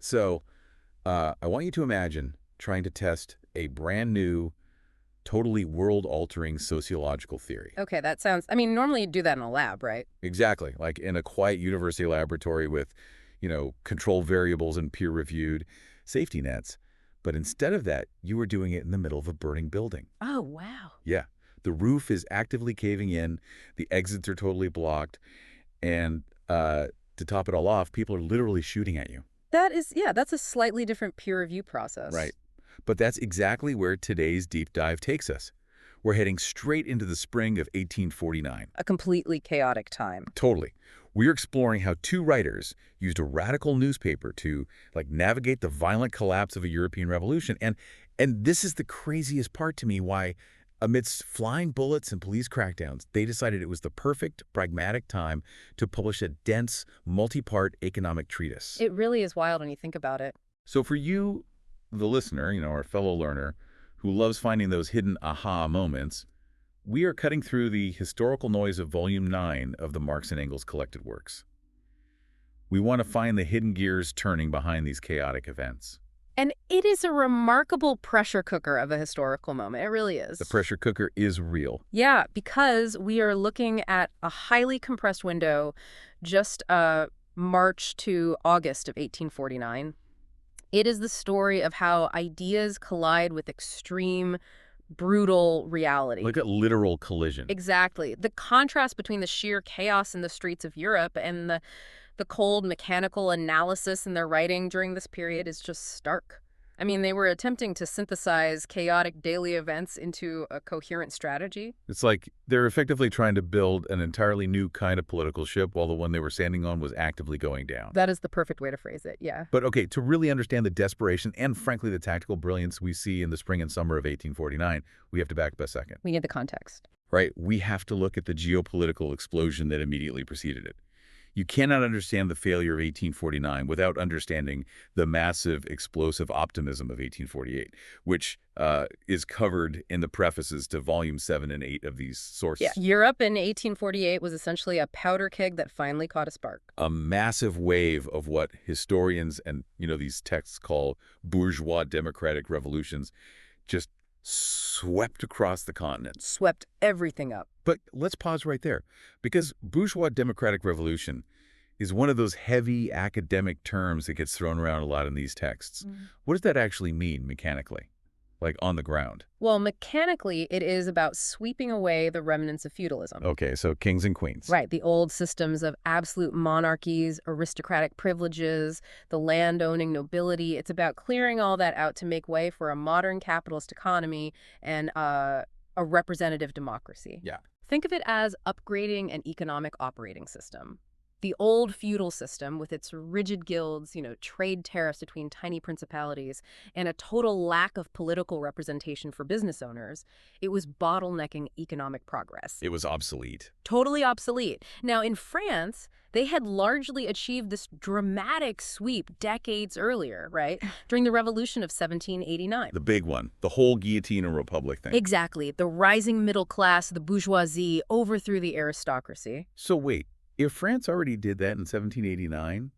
So I want you to imagine trying to test a brand new, totally world-altering sociological theory. Okay, that sounds... I mean, normally you do that in a lab, right? Exactly, like in a quiet university laboratory with, control variables and peer-reviewed safety nets. But instead of that, you were doing it in the middle of a burning building. Oh, wow. Yeah, the roof is actively caving in, the exits are totally blocked, and to top it all off, people are literally shooting at you. That is, yeah, that's a slightly different peer review process. Right. But that's exactly where today's deep dive takes us. We're heading straight into the spring of 1849. A completely chaotic time. Totally. We're exploring how two writers used a radical newspaper to navigate the violent collapse of a European revolution. And this is the craziest part to me, why amidst flying bullets and police crackdowns, they decided it was the perfect, pragmatic time to publish a dense, multi-part economic treatise. It really is wild when you think about it. So for you, the listener, our fellow learner, who loves finding those hidden aha moments, we are cutting through the historical noise of Volume 9 of the Marx and Engels collected works. We want to find the hidden gears turning behind these chaotic events. And it is a remarkable pressure cooker of a historical moment. It really is. The pressure cooker is real. Yeah, because we are looking at a highly compressed window, just March to August of 1849. It is the story of how ideas collide with extreme, brutal reality. Like a literal collision. Exactly. The contrast between the sheer chaos in the streets of Europe and the cold mechanical analysis in their writing during this period is just stark. I mean, they were attempting to synthesize chaotic daily events into a coherent strategy. It's like they're effectively trying to build an entirely new kind of political ship while the one they were standing on was actively going down. That is the perfect way to phrase it, yeah. But okay, to really understand the desperation and frankly the tactical brilliance we see in the spring and summer of 1849, we have to back up a second. We need the context. Right? We have to look at the geopolitical explosion that immediately preceded it. You cannot understand the failure of 1849 without understanding the massive, explosive optimism of 1848, which is covered in the prefaces to Volume 7 and 8 of these sources. Yeah, Europe in 1848 was essentially a powder keg that finally caught a spark. A massive wave of what historians and, these texts call bourgeois democratic revolutions just swept across the continent. Swept everything up. But let's pause right there, because bourgeois democratic revolution is one of those heavy academic terms that gets thrown around a lot in these texts. What does that actually mean mechanically, like on the ground? Well, mechanically, it is about sweeping away the remnants of feudalism. Okay, so kings and queens. Right, the old systems of absolute monarchies, aristocratic privileges, the land-owning nobility. It's about clearing all that out to make way for a modern capitalist economy and a representative democracy. Yeah. Think of it as upgrading an economic operating system. The old feudal system, with its rigid guilds, trade tariffs between tiny principalities, and a total lack of political representation for business owners, it was bottlenecking economic progress. It was obsolete. Totally obsolete. Now, in France, they had largely achieved this dramatic sweep decades earlier, right? During the Revolution of 1789. The big one, the whole guillotine and republic thing. Exactly. The rising middle class, the bourgeoisie, overthrew the aristocracy. So wait. If France already did that in 1789,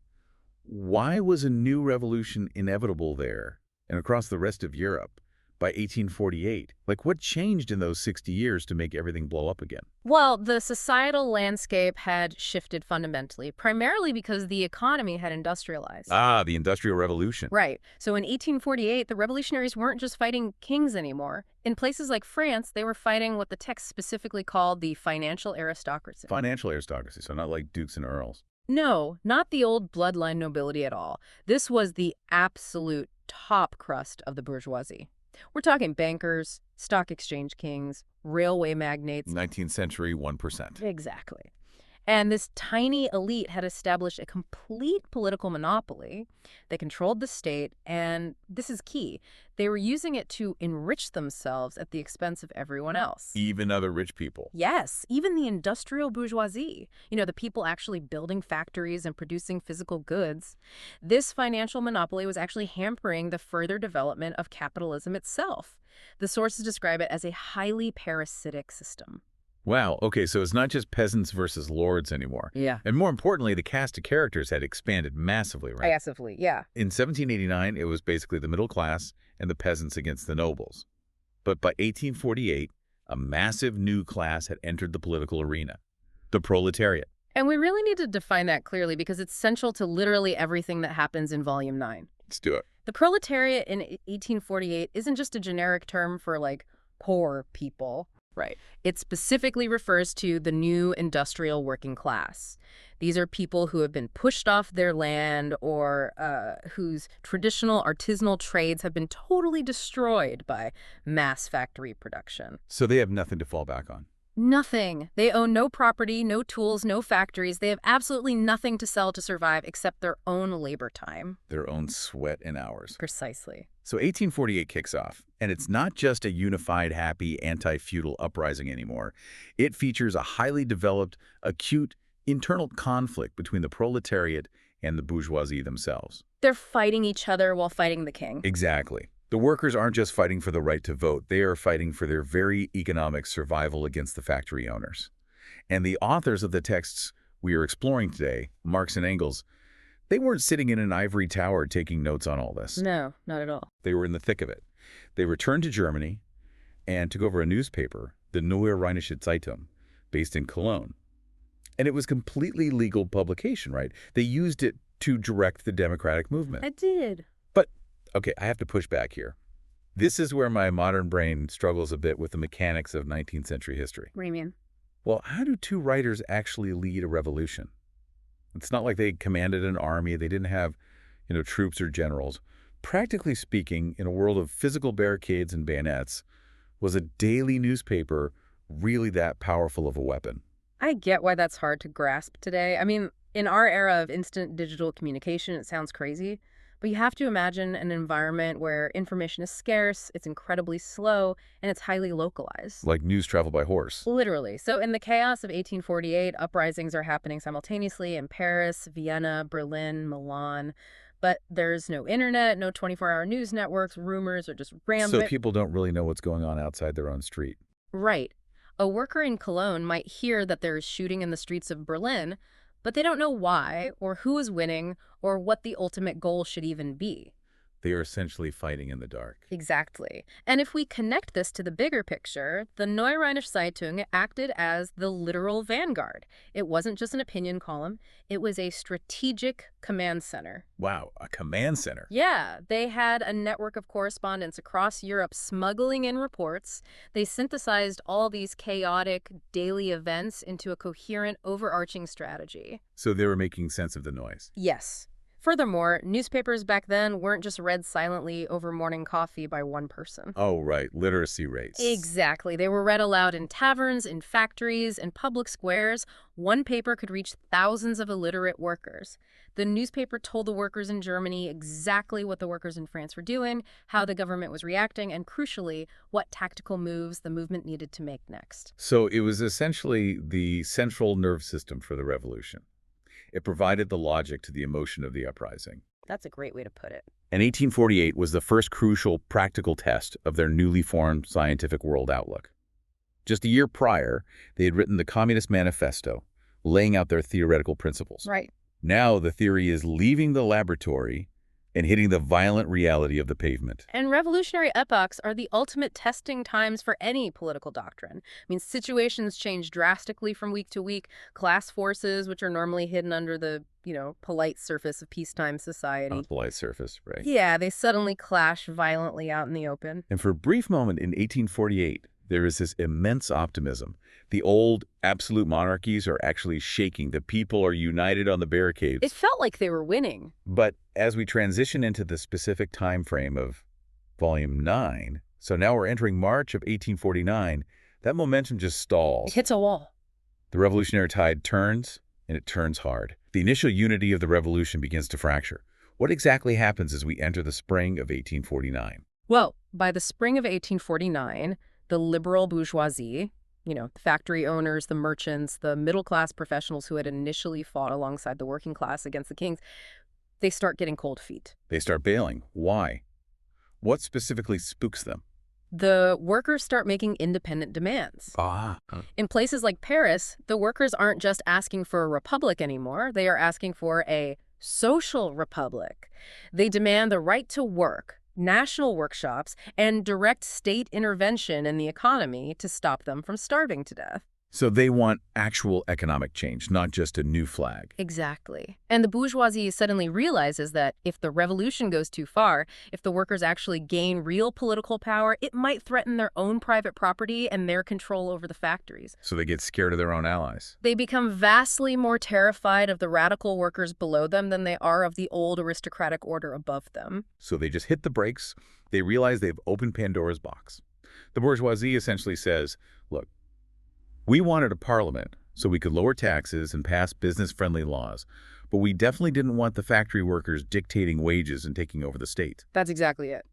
why was a new revolution inevitable there and across the rest of Europe by 1848? What changed in those 60 years to make everything blow up again? Well, the societal landscape had shifted fundamentally, primarily because the economy had industrialized. Ah, the Industrial Revolution. Right. So in 1848, the revolutionaries weren't just fighting kings anymore. In places like France, they were fighting what the text specifically called the financial aristocracy. Financial aristocracy, so not like dukes and earls. No, not the old bloodline nobility at all. This was the absolute top crust of the bourgeoisie. We're talking bankers, stock exchange kings, railway magnates. 19th century, 1%. Exactly. And this tiny elite had established a complete political monopoly. They controlled the state, and this is key, they were using it to enrich themselves at the expense of everyone else. Even other rich people. Yes, even the industrial bourgeoisie, the people actually building factories and producing physical goods. This financial monopoly was actually hampering the further development of capitalism itself. The sources describe it as a highly parasitic system. Wow, okay, so it's not just peasants versus lords anymore. Yeah. And more importantly, the cast of characters had expanded massively, right? Massively, yeah. In 1789, it was basically the middle class and the peasants against the nobles. But by 1848, a massive new class had entered the political arena, the proletariat. And we really need to define that clearly because it's central to literally everything that happens in Volume 9. Let's do it. The proletariat in 1848 isn't just a generic term for, like, poor people. Right. It specifically refers to the new industrial working class. These are people who have been pushed off their land or whose traditional artisanal trades have been totally destroyed by mass factory production. So they have nothing to fall back on. Nothing. They own no property, no tools, no factories. They have absolutely nothing to sell to survive except their own labor time. Their own sweat and hours. Precisely. So 1848 kicks off, and it's not just a unified, happy, anti-feudal uprising anymore. It features a highly developed, acute, internal conflict between the proletariat and the bourgeoisie themselves. They're fighting each other while fighting the king. Exactly. The workers aren't just fighting for the right to vote, they are fighting for their very economic survival against the factory owners. And the authors of the texts we are exploring today, Marx and Engels, they weren't sitting in an ivory tower taking notes on all this. No, not at all. They were in the thick of it. They returned to Germany and took over a newspaper, the Neue Rheinische Zeitung, based in Cologne. And it was completely legal publication, right? They used it to direct the democratic movement. I did. But, okay, I have to push back here. This is where my modern brain struggles a bit with the mechanics of 19th century history. What do you mean? Well, how do two writers actually lead a revolution? It's not like they commanded an army. They didn't have, troops or generals. Practically speaking, in a world of physical barricades and bayonets, was a daily newspaper really that powerful of a weapon? I get why that's hard to grasp today. I mean, in our era of instant digital communication, it sounds crazy. But you have to imagine an environment where information is scarce, it's incredibly slow, and it's highly localized. Like news travel by horse. Literally. So in the chaos of 1848, uprisings are happening simultaneously in Paris, Vienna, Berlin, Milan. But there's no internet, no 24-hour news networks, rumors are just rampant. So people don't really know what's going on outside their own street. Right. A worker in Cologne might hear that there is shooting in the streets of Berlin, but they don't know why or who is winning or what the ultimate goal should even be. They are essentially fighting in the dark. Exactly. And if we connect this to the bigger picture, the Neue Rheinische Zeitung acted as the literal vanguard. It wasn't just an opinion column. It was a strategic command center. Wow, a command center. Yeah, they had a network of correspondents across Europe smuggling in reports. They synthesized all these chaotic daily events into a coherent, overarching strategy. So they were making sense of the noise. Yes. Furthermore, newspapers back then weren't just read silently over morning coffee by one person. Oh, right. Literacy rates. Exactly. They were read aloud in taverns, in factories, in public squares. One paper could reach thousands of illiterate workers. The newspaper told the workers in Germany exactly what the workers in France were doing, how the government was reacting, and crucially, what tactical moves the movement needed to make next. So it was essentially the central nerve system for the revolution. It provided the logic to the emotion of the uprising. That's a great way to put it. And 1848 was the first crucial practical test of their newly formed scientific world outlook. Just a year prior, they had written the Communist Manifesto, laying out their theoretical principles. Right. Now the theory is leaving the laboratory and hitting the violent reality of the pavement. And revolutionary epochs are the ultimate testing times for any political doctrine. I mean, situations change drastically from week to week. Class forces, which are normally hidden under the, polite surface of peacetime society. On the polite surface, right? Yeah, they suddenly clash violently out in the open. And for a brief moment in 1848, there is this immense optimism. The old absolute monarchies are actually shaking. The people are united on the barricades. It felt like they were winning. But as we transition into the specific time frame of Volume 9, so now we're entering March of 1849, that momentum just stalls. It hits a wall. The revolutionary tide turns, and it turns hard. The initial unity of the revolution begins to fracture. What exactly happens as we enter the spring of 1849? Well, by the spring of 1849, the liberal bourgeoisie, the factory owners, the merchants, the middle-class professionals who had initially fought alongside the working class against the kings, they start getting cold feet. They start bailing. Why? What specifically spooks them? The workers start making independent demands. Ah. In places like Paris, the workers aren't just asking for a republic anymore. They are asking for a social republic. They demand the right to work, national workshops, and direct state intervention in the economy to stop them from starving to death. So they want actual economic change, not just a new flag. Exactly. And the bourgeoisie suddenly realizes that if the revolution goes too far, if the workers actually gain real political power, it might threaten their own private property and their control over the factories. So they get scared of their own allies. They become vastly more terrified of the radical workers below them than they are of the old aristocratic order above them. So they just hit the brakes. They realize they've opened Pandora's box. The bourgeoisie essentially says, look, we wanted a parliament so we could lower taxes and pass business-friendly laws, but we definitely didn't want the factory workers dictating wages and taking over the state. That's exactly it.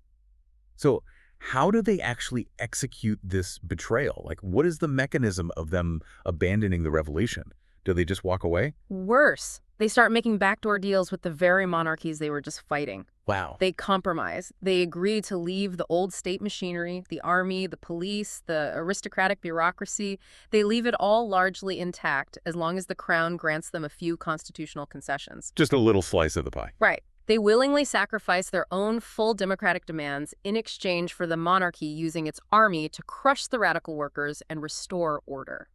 So how do they actually execute this betrayal? Like, what is the mechanism of them abandoning the revolution? Do they just walk away? Worse, they start making backdoor deals with the very monarchies they were just fighting. Wow. They compromise. They agree to leave the old state machinery, the army, the police, the aristocratic bureaucracy. They leave it all largely intact as long as the crown grants them a few constitutional concessions. Just a little slice of the pie. Right. They willingly sacrifice their own full democratic demands in exchange for the monarchy using its army to crush the radical workers and restore order.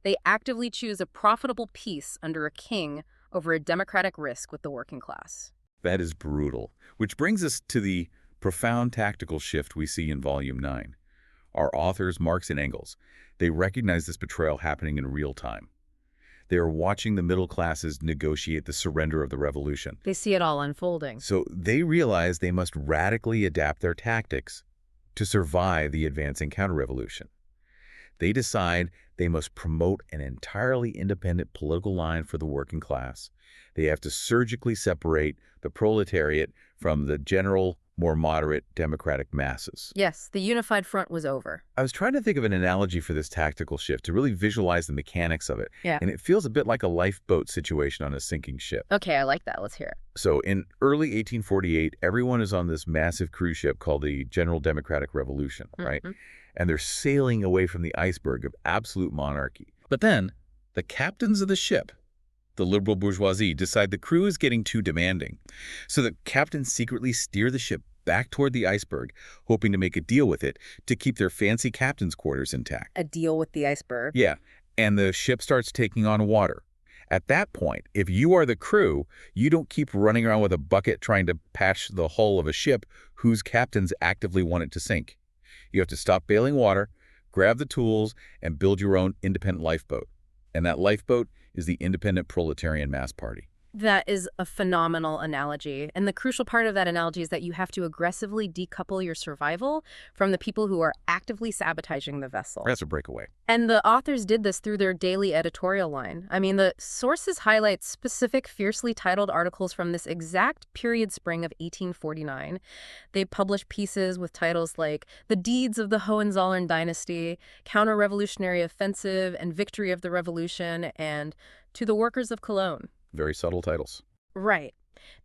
They actively choose a profitable peace under a king over a democratic risk with the working class. That is brutal. Which brings us to the profound tactical shift we see in Volume 9. Our authors, Marx and Engels, they recognize this betrayal happening in real time. They are watching the middle classes negotiate the surrender of the revolution. They see it all unfolding. So they realize they must radically adapt their tactics to survive the advancing counter-revolution. They decide they must promote an entirely independent political line for the working class. They have to surgically separate the proletariat from the general, more moderate democratic masses. Yes, the unified front was over. I was trying to think of an analogy for this tactical shift to really visualize the mechanics of it. Yeah. And it feels a bit like a lifeboat situation on a sinking ship. Okay, I like that. Let's hear it. So in early 1848, everyone is on this massive cruise ship called the General Democratic Revolution, right? And they're sailing away from the iceberg of absolute monarchy. But then the captains of the ship, the liberal bourgeoisie, decide the crew is getting too demanding. So the captains secretly steer the ship back toward the iceberg, hoping to make a deal with it to keep their fancy captain's quarters intact. A deal with the iceberg? Yeah, and the ship starts taking on water. At that point, if you are the crew, you don't keep running around with a bucket trying to patch the hull of a ship whose captains actively want it to sink. You have to stop bailing water, grab the tools, and build your own independent lifeboat. And that lifeboat is the independent proletarian mass party. That is a phenomenal analogy. And the crucial part of that analogy is that you have to aggressively decouple your survival from the people who are actively sabotaging the vessel. That's a breakaway. And the authors did this through their daily editorial line. I mean, the sources highlight specific, fiercely titled articles from this exact period spring of 1849. They publish pieces with titles like The Deeds of the Hohenzollern Dynasty, Counter-Revolutionary Offensive and Victory of the Revolution, and To the Workers of Cologne. Very subtle titles. Right.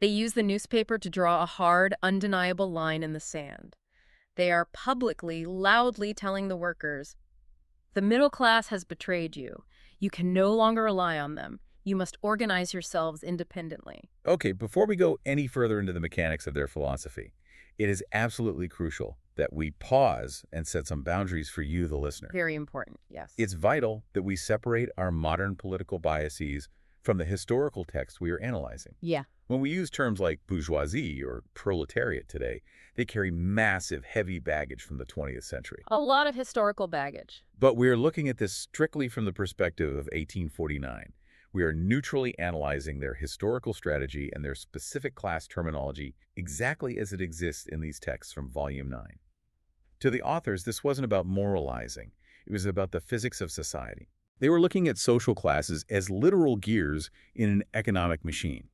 They use the newspaper to draw a hard, undeniable line in the sand. They are publicly, loudly telling the workers, the middle class has betrayed you. You can no longer rely on them. You must organize yourselves independently. Okay, before we go any further into the mechanics of their philosophy, it is absolutely crucial that we pause and set some boundaries for you, the listener. Very important, yes. It's vital that we separate our modern political biases from the historical text we are analyzing. Yeah. When we use terms like bourgeoisie or proletariat today, they carry massive, heavy baggage from the 20th century. A lot of historical baggage. But we are looking at this strictly from the perspective of 1849. We are neutrally analyzing their historical strategy and their specific class terminology exactly as it exists in these texts from Volume 9. To the authors, this wasn't about moralizing. It was about the physics of society. They were looking at social classes as literal gears in an economic machine.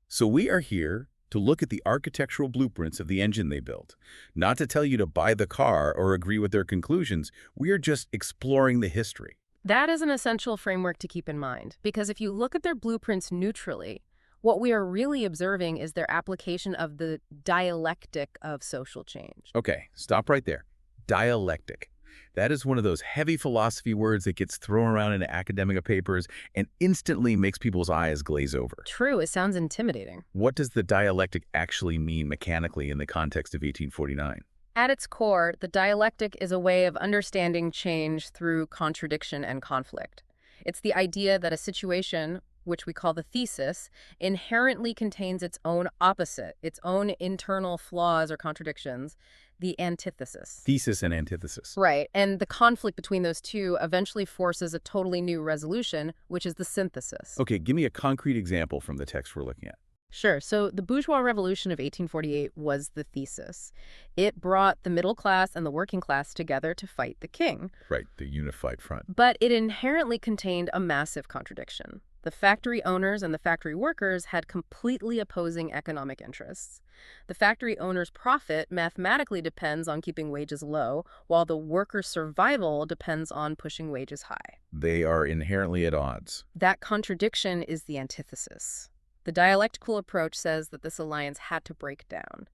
So we are here to look at the architectural blueprints of the engine they built, not to tell you to buy the car or agree with their conclusions. We are just exploring the history. That is an essential framework to keep in mind, because if you look at their blueprints neutrally, what we are really observing is their application of the dialectic of social change. Okay, stop right there. Dialectic. That is one of those heavy philosophy words that gets thrown around in academic papers and instantly makes people's eyes glaze over. True, it sounds intimidating. What does the dialectic actually mean mechanically in the context of 1849? At its core, the dialectic is a way of understanding change through contradiction and conflict. It's the idea that a situation, which we call the thesis, inherently contains its own opposite, its own internal flaws or contradictions, the antithesis. Thesis and antithesis. Right, and the conflict between those two eventually forces a totally new resolution, which is the synthesis. Okay, give me a concrete example from the text we're looking at. Sure. So the bourgeois revolution of 1848 was the thesis. It brought the middle class and the working class together to fight the king. Right, the unified front. But it inherently contained a massive contradiction. The factory owners and the factory workers had completely opposing economic interests. The factory owner's profit mathematically depends on keeping wages low, while the worker's survival depends on pushing wages high. They are inherently at odds. That contradiction is the antithesis. The dialectical approach says that this alliance had to break down.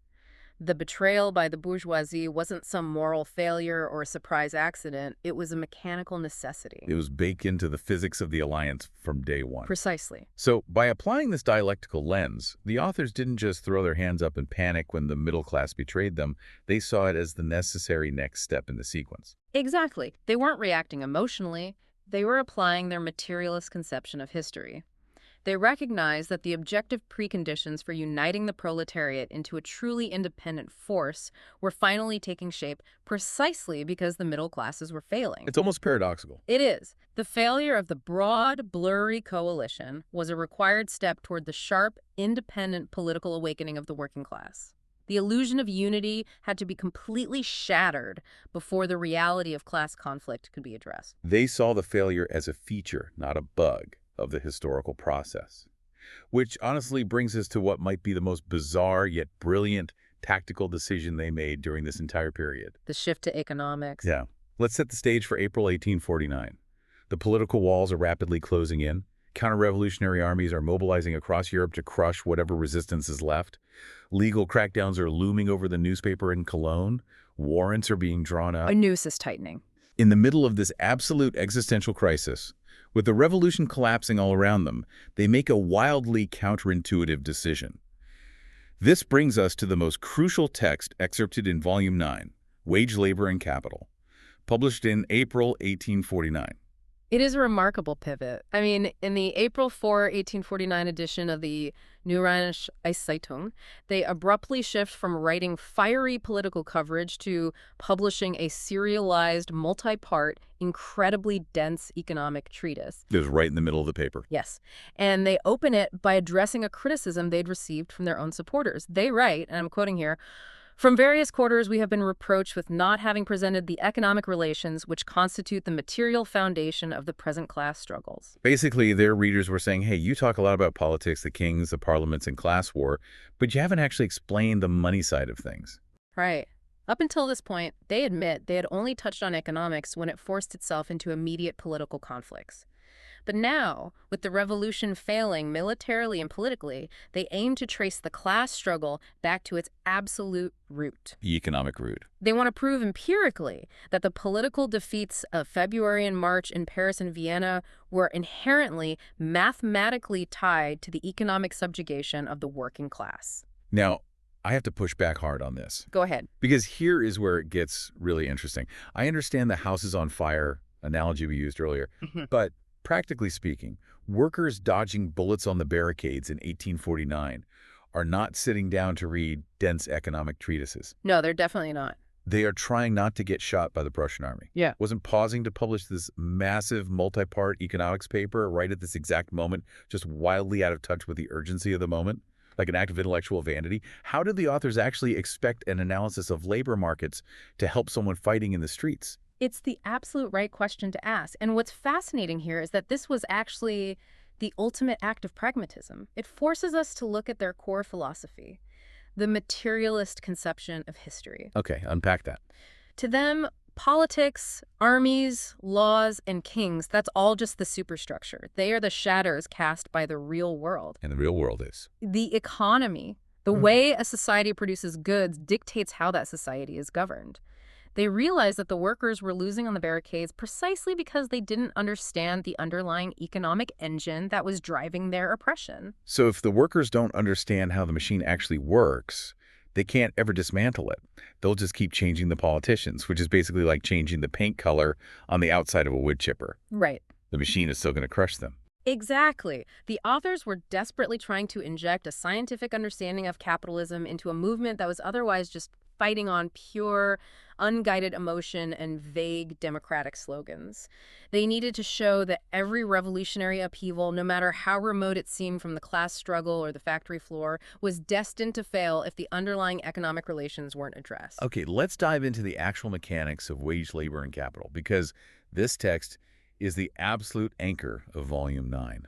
The betrayal by the bourgeoisie wasn't some moral failure or a surprise accident. It was a mechanical necessity. It was baked into the physics of the alliance from day one. Precisely. So, by applying this dialectical lens, the authors didn't just throw their hands up in panic when the middle class betrayed them. They saw it as the necessary next step in the sequence. Exactly. They weren't reacting emotionally. They were applying their materialist conception of history. They recognized that the objective preconditions for uniting the proletariat into a truly independent force were finally taking shape precisely because the middle classes were failing. It's almost paradoxical. It is. The failure of the broad, blurry coalition was a required step toward the sharp, independent political awakening of the working class. The illusion of unity had to be completely shattered before the reality of class conflict could be addressed. They saw the failure as a feature, not a bug, of the historical process. Which honestly brings us to what might be the most bizarre yet brilliant tactical decision they made during this entire period. The shift to economics. Yeah. Let's set the stage for April 1849. The political walls are rapidly closing in. Counter-revolutionary armies are mobilizing across Europe to crush whatever resistance is left. Legal crackdowns are looming over the newspaper in Cologne. Warrants are being drawn up. A noose is tightening. In the middle of this absolute existential crisis, with the revolution collapsing all around them, they make a wildly counterintuitive decision. This brings us to the most crucial text excerpted in Volume 9, Wage, Labor, and Capital, published in April 1849. It is a remarkable pivot. I mean, in the April 4, 1849 edition of the Neurrheinische Zeitung, they abruptly shift from writing fiery political coverage to publishing a serialized, multi-part, incredibly dense economic treatise. It was right in the middle of the paper. Yes. And they open it by addressing a criticism they'd received from their own supporters. They write, and I'm quoting here, "From various quarters, we have been reproached with not having presented the economic relations which constitute the material foundation of the present class struggles." Basically, their readers were saying, hey, you talk a lot about politics, the kings, the parliaments, and class war, but you haven't actually explained the money side of things. Right. Up until this point, they admit they had only touched on economics when it forced itself into immediate political conflicts. But now, with the revolution failing militarily and politically, they aim to trace the class struggle back to its absolute root. The economic root. They want to prove empirically that the political defeats of February and March in Paris and Vienna were inherently, mathematically tied to the economic subjugation of the working class. Now, I have to push back hard on this. Go ahead. Because here is where it gets really interesting. I understand the house is on fire analogy we used earlier, but practically speaking, workers dodging bullets on the barricades in 1849 are not sitting down to read dense economic treatises. No, they're definitely not. They are trying not to get shot by the Prussian army. Yeah. Wasn't pausing to publish this massive multi-part economics paper right at this exact moment, just wildly out of touch with the urgency of the moment, like an act of intellectual vanity. How did the authors actually expect an analysis of labor markets to help someone fighting in the streets? It's the absolute right question to ask. And what's fascinating here is that this was actually the ultimate act of pragmatism. It forces us to look at their core philosophy, the materialist conception of history. Okay, unpack that. To them, politics, armies, laws, and kings, that's all just the superstructure. They are the shadows cast by the real world. And the real world is? The economy, the way a society produces goods, dictates how that society is governed. They realized that the workers were losing on the barricades precisely because they didn't understand the underlying economic engine that was driving their oppression. So if the workers don't understand how the machine actually works, they can't ever dismantle it. They'll just keep changing the politicians, which is basically like changing the paint color on the outside of a wood chipper. Right. The machine is still going to crush them. Exactly. The authors were desperately trying to inject a scientific understanding of capitalism into a movement that was otherwise just fighting on pure, unguided emotion and vague democratic slogans. They needed to show that every revolutionary upheaval, no matter how remote it seemed from the class struggle or the factory floor, was destined to fail if the underlying economic relations weren't addressed. Okay, let's dive into the actual mechanics of wage labor and capital, because this text is the absolute anchor of Volume 9.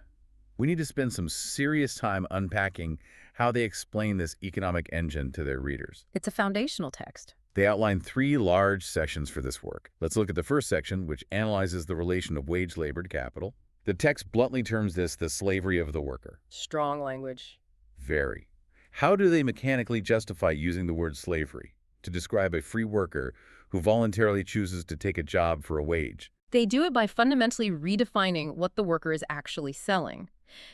We need to spend some serious time unpacking how they explain this economic engine to their readers. It's a foundational text. They outline 3 large sections for this work. Let's look at the first section, which analyzes the relation of wage labor to capital. The text bluntly terms this the slavery of the worker. Strong language. Very. How do they mechanically justify using the word slavery to describe a free worker who voluntarily chooses to take a job for a wage? They do it by fundamentally redefining what the worker is actually selling.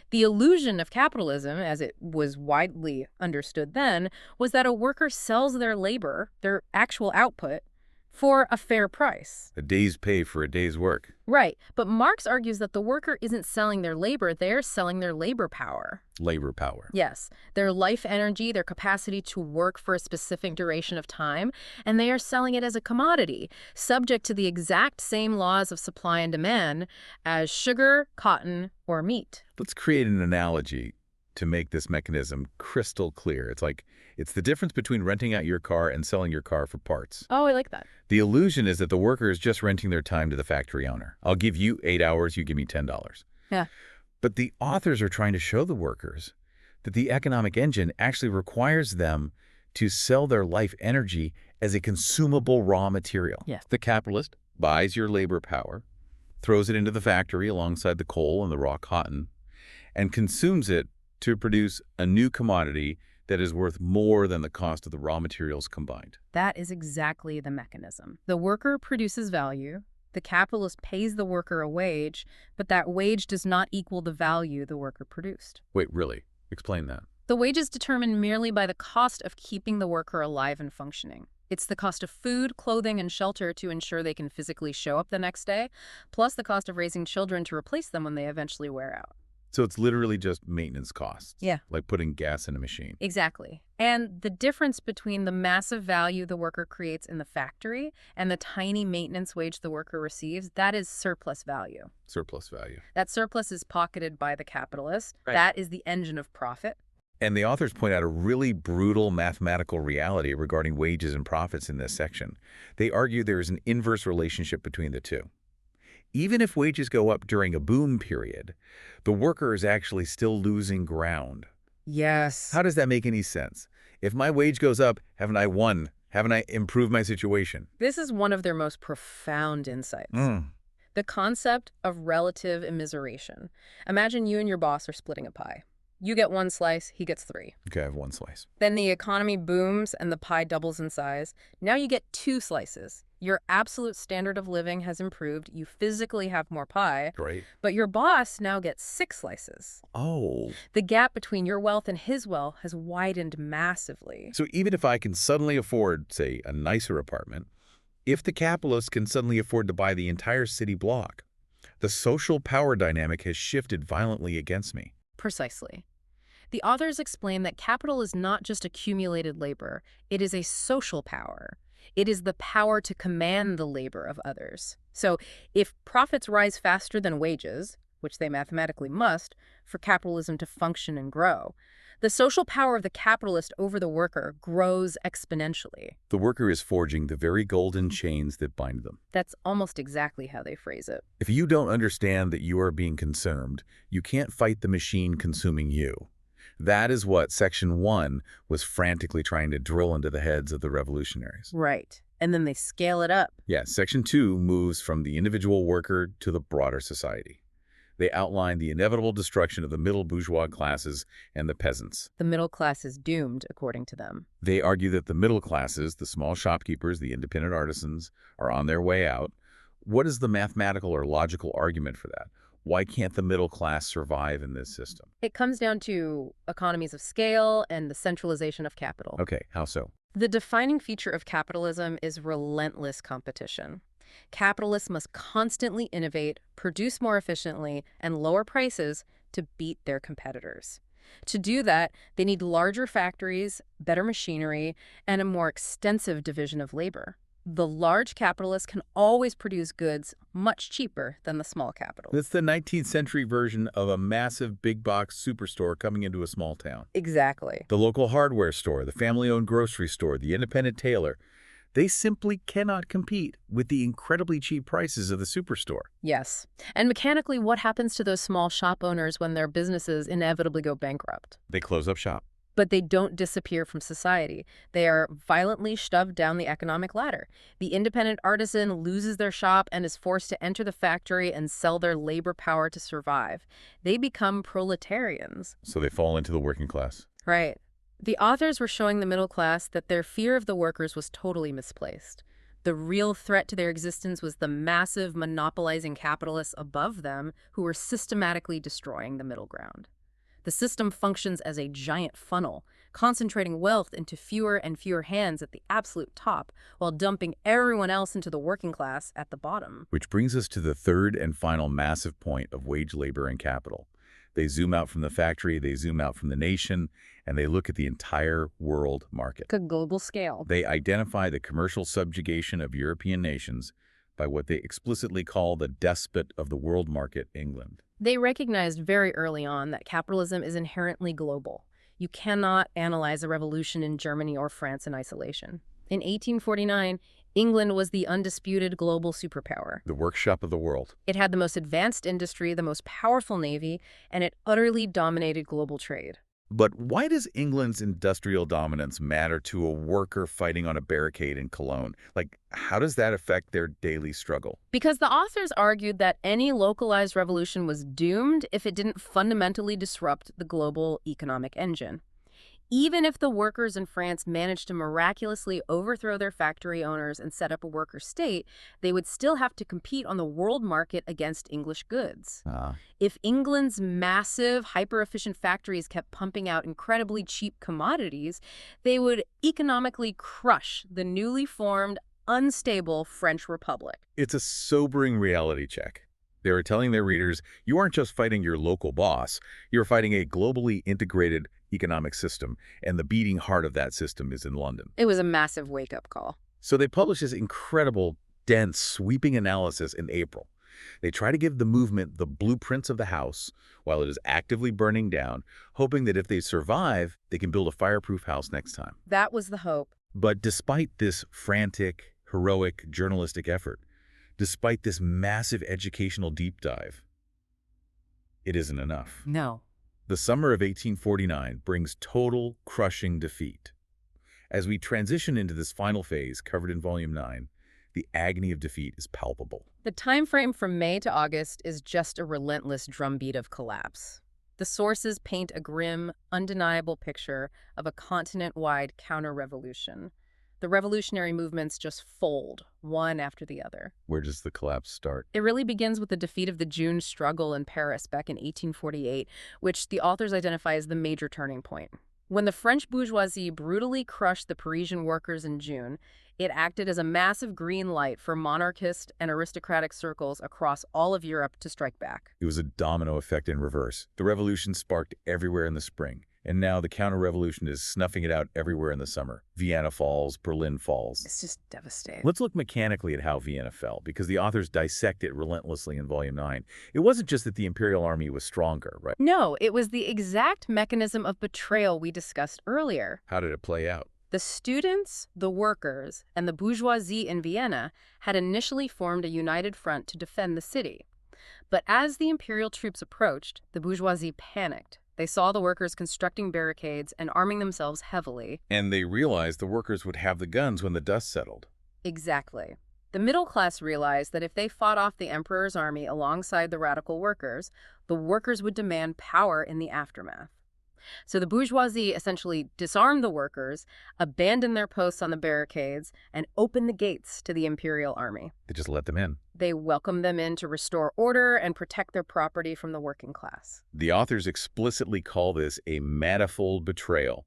The illusion of capitalism, as it was widely understood then, was that a worker sells their labor, their actual output, for a fair price. A day's pay for a day's work. Right, but Marx argues that the worker isn't selling their labor, they're selling their labor power. Labor power. Yes, their life energy, their capacity to work for a specific duration of time, and they are selling it as a commodity, subject to the exact same laws of supply and demand as sugar, cotton, or meat. Let's create an analogy to make this mechanism crystal clear. It's the difference between renting out your car and selling your car for parts. Oh, I like that. The illusion is that the worker is just renting their time to the factory owner. I'll give you 8 hours, you give me $10. Yeah. But the authors are trying to show the workers that the economic engine actually requires them to sell their life energy as a consumable raw material. Yes. The capitalist buys your labor power, throws it into the factory alongside the coal and the raw cotton, and consumes it to produce a new commodity that is worth more than the cost of the raw materials combined. That is exactly the mechanism. The worker produces value, the capitalist pays the worker a wage, but that wage does not equal the value the worker produced. Wait, really? Explain that. The wage is determined merely by the cost of keeping the worker alive and functioning. It's the cost of food, clothing, and shelter to ensure they can physically show up the next day, plus the cost of raising children to replace them when they eventually wear out. So it's literally just maintenance costs. Yeah. Like putting gas in a machine. Exactly. And the difference between the massive value the worker creates in the factory and the tiny maintenance wage the worker receives, that is surplus value. Surplus value. That surplus is pocketed by the capitalist. Right. That is the engine of profit. And the authors point out a really brutal mathematical reality regarding wages and profits in this section. They argue there is an inverse relationship between the two. Even if wages go up during a boom period, the worker is actually still losing ground. Yes. How does that make any sense? If my wage goes up, haven't I won? Haven't I improved my situation? This is one of their most profound insights. The concept of relative immiseration. Imagine you and your boss are splitting a pie. You get 1 slice, he gets 3. Okay, I have 1 slice. Then the economy booms and the pie doubles in size. Now you get 2 slices. Your absolute standard of living has improved. You physically have more pie. Great. But your boss now gets 6 slices. Oh. The gap between your wealth and his wealth has widened massively. So even if I can suddenly afford, say, a nicer apartment, if the capitalist can suddenly afford to buy the entire city block, the social power dynamic has shifted violently against me. Precisely. The authors explain that capital is not just accumulated labor, it is a social power. It is the power to command the labor of others. So if profits rise faster than wages, which they mathematically must, for capitalism to function and grow, the social power of the capitalist over the worker grows exponentially. The worker is forging the very golden chains that bind them. That's almost exactly how they phrase it. If you don't understand that you are being consumed, you can't fight the machine consuming you. That is what Section 1 was frantically trying to drill into the heads of the revolutionaries. Right. And then they scale it up. Yeah, Section 2 moves from the individual worker to the broader society. They outline the inevitable destruction of the middle bourgeois classes and the peasants. The middle class is doomed, according to them. They argue that the middle classes, the small shopkeepers, the independent artisans, are on their way out. What is the mathematical or logical argument for that? Why can't the middle class survive in this system? It comes down to economies of scale and the centralization of capital. Okay, how so? The defining feature of capitalism is relentless competition. Capitalists must constantly innovate, produce more efficiently, and lower prices to beat their competitors. To do that, they need larger factories, better machinery, and a more extensive division of labor. The large capitalists can always produce goods much cheaper than the small capitalists. It's the 19th century version of a massive big box superstore coming into a small town. Exactly. The local hardware store, the family-owned grocery store, the independent tailor, they simply cannot compete with the incredibly cheap prices of the superstore. Yes. And mechanically, what happens to those small shop owners when their businesses inevitably go bankrupt? They close up shop. But they don't disappear from society. They are violently shoved down the economic ladder. The independent artisan loses their shop and is forced to enter the factory and sell their labor power to survive. They become proletarians. So they fall into the working class. Right. The authors were showing the middle class that their fear of the workers was totally misplaced. The real threat to their existence was the massive monopolizing capitalists above them who were systematically destroying the middle ground. The system functions as a giant funnel, concentrating wealth into fewer and fewer hands at the absolute top, while dumping everyone else into the working class at the bottom. Which brings us to the third and final massive point of wage labor and capital. They zoom out from the factory, they zoom out from the nation, and they look at the entire world market. A global scale. They identify the commercial subjugation of European nations by what they explicitly call the despot of the world market, England. They recognized very early on that capitalism is inherently global. You cannot analyze a revolution in Germany or France in isolation. In 1849, England was the undisputed global superpower. The workshop of the world. It had the most advanced industry, the most powerful navy, and it utterly dominated global trade. But why does England's industrial dominance matter to a worker fighting on a barricade in Cologne? Like, how does that affect their daily struggle? Because the authors argued that any localized revolution was doomed if it didn't fundamentally disrupt the global economic engine. Even if the workers in France managed to miraculously overthrow their factory owners and set up a worker state, they would still have to compete on the world market against English goods. If England's massive, hyper-efficient factories kept pumping out incredibly cheap commodities, they would economically crush the newly formed, unstable French Republic. It's a sobering reality check. They were telling their readers, you aren't just fighting your local boss, you're fighting a globally integrated economic system, and the beating heart of that system is in London. It was a massive wake-up call. So they published this incredible, dense, sweeping analysis in April. They try to give the movement the blueprints of the house while it is actively burning down, hoping that if they survive, they can build a fireproof house next time. That was the hope. But despite this frantic, heroic journalistic effort, despite this massive educational deep dive, it isn't enough. No. The summer of 1849 brings total, crushing defeat. As we transition into this final phase, covered in Volume 9, the agony of defeat is palpable. The time frame from May to August is just a relentless drumbeat of collapse. The sources paint a grim, undeniable picture of a continent-wide counter-revolution. The revolutionary movements just fold, one after the other. Where does the collapse start? It really begins with the defeat of the June struggle in Paris back in 1848, which the authors identify as the major turning point. When the French bourgeoisie brutally crushed the Parisian workers in June, it acted as a massive green light for monarchist and aristocratic circles across all of Europe to strike back. It was a domino effect in reverse. The revolution sparked everywhere in the spring. And now the counter-revolution is snuffing it out everywhere in the summer. Vienna falls, Berlin falls. It's just devastating. Let's look mechanically at how Vienna fell, because the authors dissect it relentlessly in Volume 9. It wasn't just that the Imperial Army was stronger, right? No, it was the exact mechanism of betrayal we discussed earlier. How did it play out? The students, the workers, and the bourgeoisie in Vienna had initially formed a united front to defend the city. But as the imperial troops approached, the bourgeoisie panicked. They saw the workers constructing barricades and arming themselves heavily. And they realized the workers would have the guns when the dust settled. Exactly. The middle class realized that if they fought off the emperor's army alongside the radical workers, the workers would demand power in the aftermath. So the bourgeoisie essentially disarmed the workers, abandoned their posts on the barricades, and opened the gates to the imperial army. They just let them in. They welcomed them in to restore order and protect their property from the working class. The authors explicitly call this a manifold betrayal.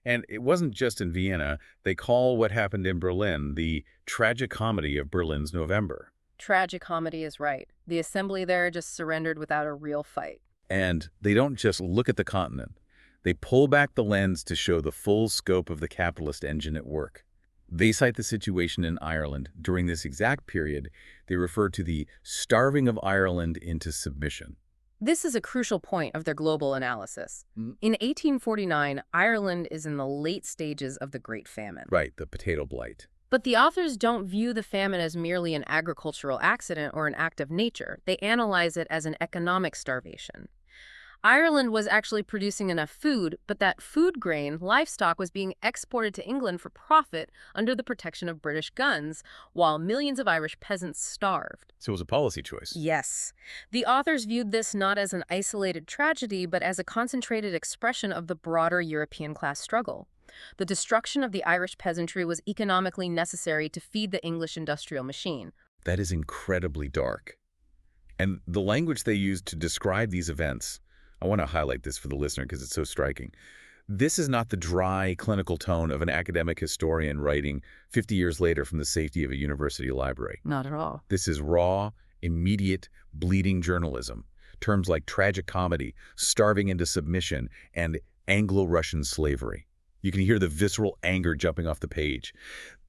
And it wasn't just in Vienna. They call what happened in Berlin the tragic comedy of Berlin's November. Tragic comedy is right. The assembly there just surrendered without a real fight. And they don't just look at the continent. They pull back the lens to show the full scope of the capitalist engine at work. They cite the situation in Ireland. During this exact period, they refer to the starving of Ireland into submission. This is a crucial point of their global analysis. In 1849, Ireland is in the late stages of the Great Famine. Right, the potato blight. But the authors don't view the famine as merely an agricultural accident or an act of nature. They analyze it as an economic starvation. Ireland was actually producing enough food, but that food grain, livestock, was being exported to England for profit under the protection of British guns, while millions of Irish peasants starved. So it was a policy choice. Yes. The authors viewed this not as an isolated tragedy, but as a concentrated expression of the broader European class struggle. The destruction of the Irish peasantry was economically necessary to feed the English industrial machine. That is incredibly dark. And the language they used to describe these events, I want to highlight this for the listener because it's so striking. This is not the dry, clinical tone of an academic historian writing 50 years later from the safety of a university library. Not at all. This is raw, immediate, bleeding journalism. Terms like tragic comedy, starving into submission, and Anglo-Russian slavery. You can hear the visceral anger jumping off the page.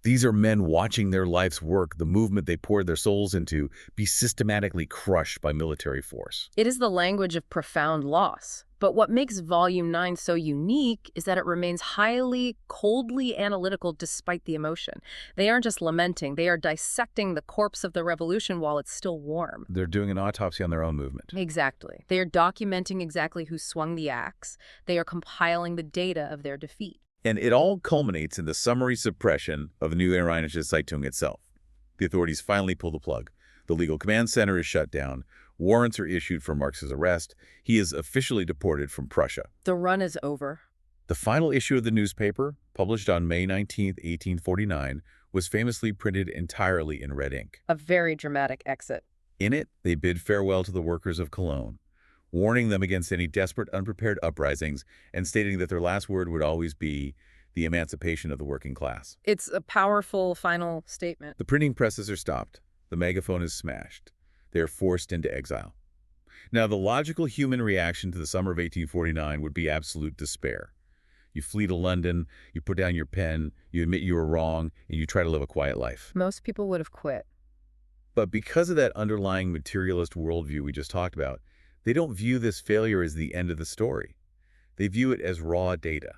These are men watching their life's work, the movement they poured their souls into, be systematically crushed by military force. It is the language of profound loss. But what makes Volume 9 so unique is that it remains highly, coldly analytical despite the emotion. They aren't just lamenting, they are dissecting the corpse of the revolution while it's still warm. They're doing an autopsy on their own movement. Exactly. They are documenting exactly who swung the axe. They are compiling the data of their defeat. And it all culminates in the summary suppression of the Neue Rheinische Zeitung itself. The authorities finally pull the plug. The legal command center is shut down. Warrants are issued for Marx's arrest. He is officially deported from Prussia. The run is over. The final issue of the newspaper, published on May 19, 1849, was famously printed entirely in red ink. A very dramatic exit. In it, they bid farewell to the workers of Cologne, warning them against any desperate, unprepared uprisings and stating that their last word would always be the emancipation of the working class. It's a powerful final statement. The printing presses are stopped. The megaphone is smashed. They are forced into exile. Now, the logical human reaction to the summer of 1849 would be absolute despair. You flee to London, you put down your pen, you admit you were wrong, and you try to live a quiet life. Most people would have quit. But because of that underlying materialist worldview we just talked about, they don't view this failure as the end of the story. They view it as raw data,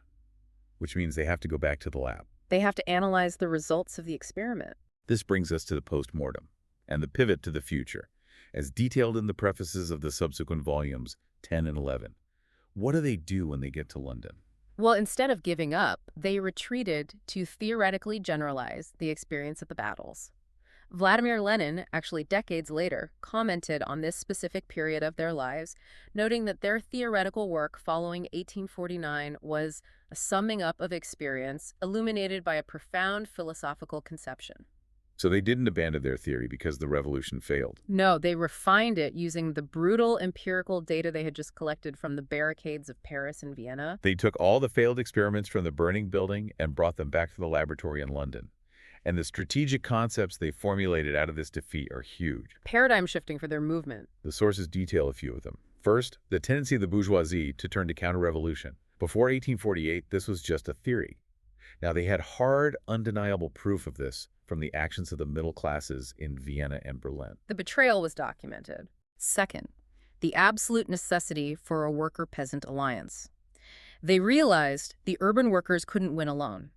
which means they have to go back to the lab. They have to analyze the results of the experiment. This brings us to the post-mortem and the pivot to the future, as detailed in the prefaces of the subsequent volumes 10 and 11. What do they do when they get to London? Well, instead of giving up, they retreated to theoretically generalize the experience of the battles. Vladimir Lenin, actually decades later, commented on this specific period of their lives, noting that their theoretical work following 1849 was a summing up of experience illuminated by a profound philosophical conception. So they didn't abandon their theory because the revolution failed. No, they refined it using the brutal empirical data they had just collected from the barricades of Paris and Vienna. They took all the failed experiments from the burning building and brought them back to the laboratory in London. And the strategic concepts they formulated out of this defeat are huge. Paradigm shifting for their movement. The sources detail a few of them. First, the tendency of the bourgeoisie to turn to counter-revolution. Before 1848, this was just a theory. Now, they had hard, undeniable proof of this from the actions of the middle classes in Vienna and Berlin. The betrayal was documented. Second, the absolute necessity for a worker-peasant alliance. They realized the urban workers couldn't win alone.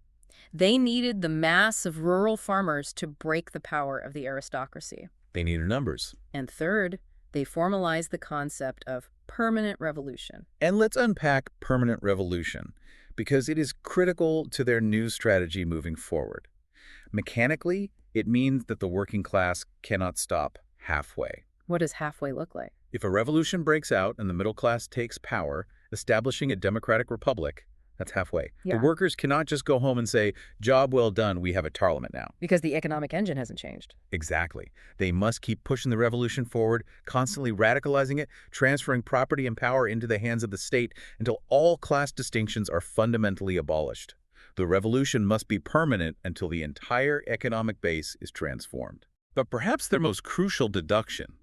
They needed the mass of rural farmers to break the power of the aristocracy. They needed numbers. And third, they formalized the concept of permanent revolution. And let's unpack permanent revolution, because it is critical to their new strategy moving forward. Mechanically, It means that the working class cannot stop halfway. What does halfway look like? If a revolution breaks out and the middle class takes power, establishing a democratic republic, that's halfway. The Yeah. workers cannot just go home and say, job well done, we have a parliament now. Because the economic engine hasn't changed. Exactly. They must keep pushing the revolution forward, constantly radicalizing it, transferring property and power into the hands of the state until all class distinctions are fundamentally abolished. The revolution must be permanent until the entire economic base is transformed. But perhaps their most crucial deduction,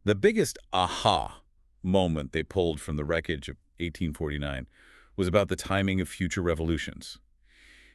the biggest aha moment they pulled from the wreckage of 1849, was about the timing of future revolutions.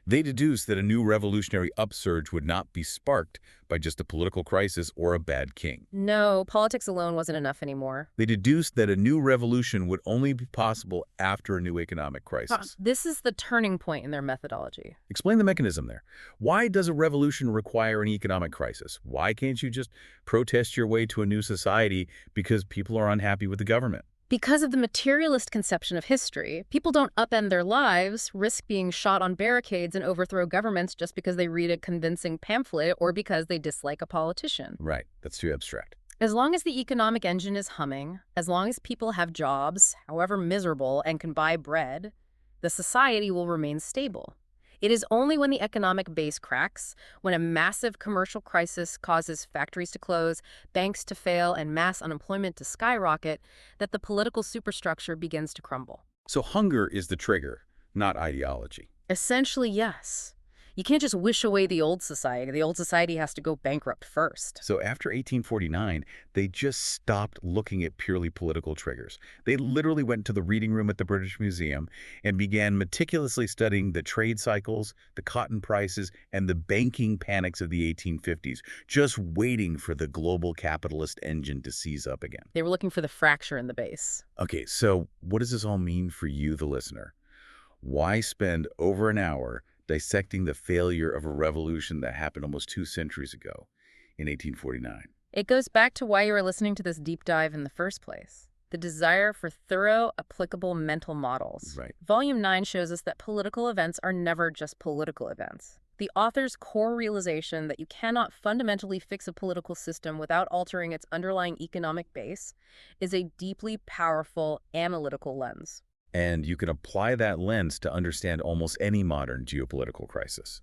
They deduced that a new revolutionary upsurge would not be sparked by just a political crisis or a bad king. No, politics alone wasn't enough anymore. They deduced that a new revolution would only be possible after a new economic crisis. This is the turning point in their methodology. Explain the mechanism there. Why does a revolution require an economic crisis? Why can't you just protest your way to a new society because people are unhappy with the government? Because of the materialist conception of history, people don't upend their lives, risk being shot on barricades, and overthrow governments just because they read a convincing pamphlet or because they dislike a politician. Right, that's too abstract. As long as the economic engine is humming, as long as people have jobs, however miserable, and can buy bread, the society will remain stable. It is only when the economic base cracks, when a massive commercial crisis causes factories to close, banks to fail, and mass unemployment to skyrocket, that the political superstructure begins to crumble. So hunger is the trigger, not ideology. Essentially, yes. You can't just wish away the old society. The old society has to go bankrupt first. So after 1849, they just stopped looking at purely political triggers. They literally went to the reading room at the British Museum and began meticulously studying the trade cycles, the cotton prices, and the banking panics of the 1850s, just waiting for the global capitalist engine to seize up again. They were looking for the fracture in the base. Okay, so what does this all mean for you, the listener? Why spend over an hour dissecting the failure of a revolution that happened almost 2 centuries ago in 1849? It goes back to why you were listening to this deep dive in the first place. The desire for thorough, applicable mental models. Right. Volume 9 shows us that political events are never just political events. The author's core realization that you cannot fundamentally fix a political system without altering its underlying economic base is a deeply powerful analytical lens. And you can apply that lens to understand almost any modern geopolitical crisis.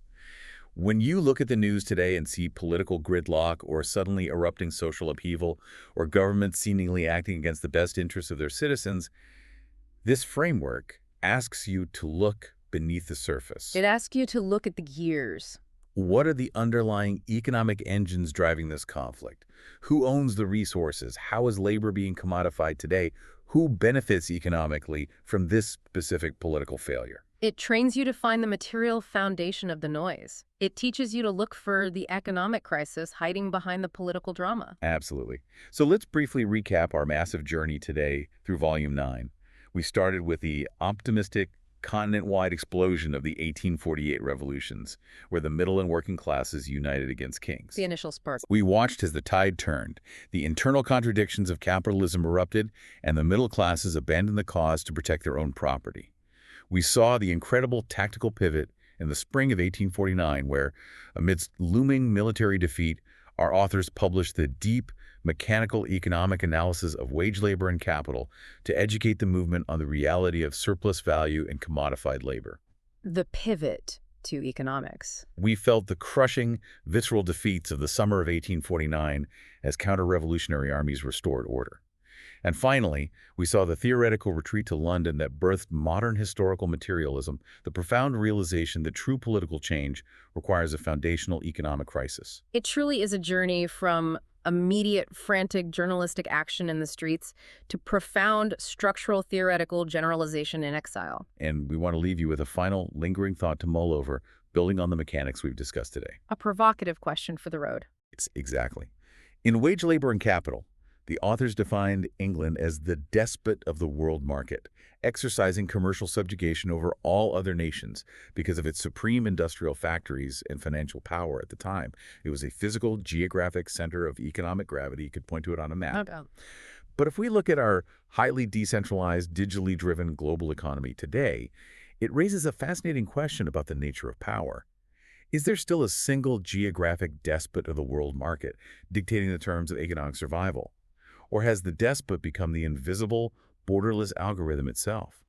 When you look at the news today and see political gridlock or suddenly erupting social upheaval or governments seemingly acting against the best interests of their citizens, this framework asks you to look beneath the surface. It asks you to look at the gears. What are the underlying economic engines driving this conflict? Who owns the resources? How is labor being commodified today? Who benefits economically from this specific political failure? It trains you to find the material foundation of the noise. It teaches you to look for the economic crisis hiding behind the political drama. Absolutely. So let's briefly recap our massive journey today through Volume 9. We started with the optimistic, continent-wide explosion of the 1848 revolutions, where the middle and working classes united against kings. The initial spark. We watched as the tide turned, the internal contradictions of capitalism erupted, and the middle classes abandoned the cause to protect their own property. We saw the incredible tactical pivot in the spring of 1849, where, amidst looming military defeat, our authors published the deep, mechanical economic analysis of wage labor and capital to educate the movement on the reality of surplus value and commodified labor. The pivot to economics. We felt the crushing, visceral defeats of the summer of 1849 as counter-revolutionary armies restored order. And finally, we saw the theoretical retreat to London that birthed modern historical materialism, the profound realization that true political change requires a foundational economic crisis. It truly is a journey from immediate, frantic journalistic action in the streets to profound structural theoretical generalization in exile. And we want to leave you with a final, lingering thought to mull over, building on the mechanics we've discussed today. A provocative question for the road. It's exactly. In Wage Labor and Capital, the authors defined England as the despot of the world market, exercising commercial subjugation over all other nations because of its supreme industrial factories and financial power at the time. It was a physical, geographic center of economic gravity. You could point to it on a map. No doubt. But if we look at our highly decentralized, digitally driven global economy today, it raises a fascinating question about the nature of power. Is there still a single geographic despot of the world market dictating the terms of economic survival? Or has the despot become the invisible, borderless algorithm itself?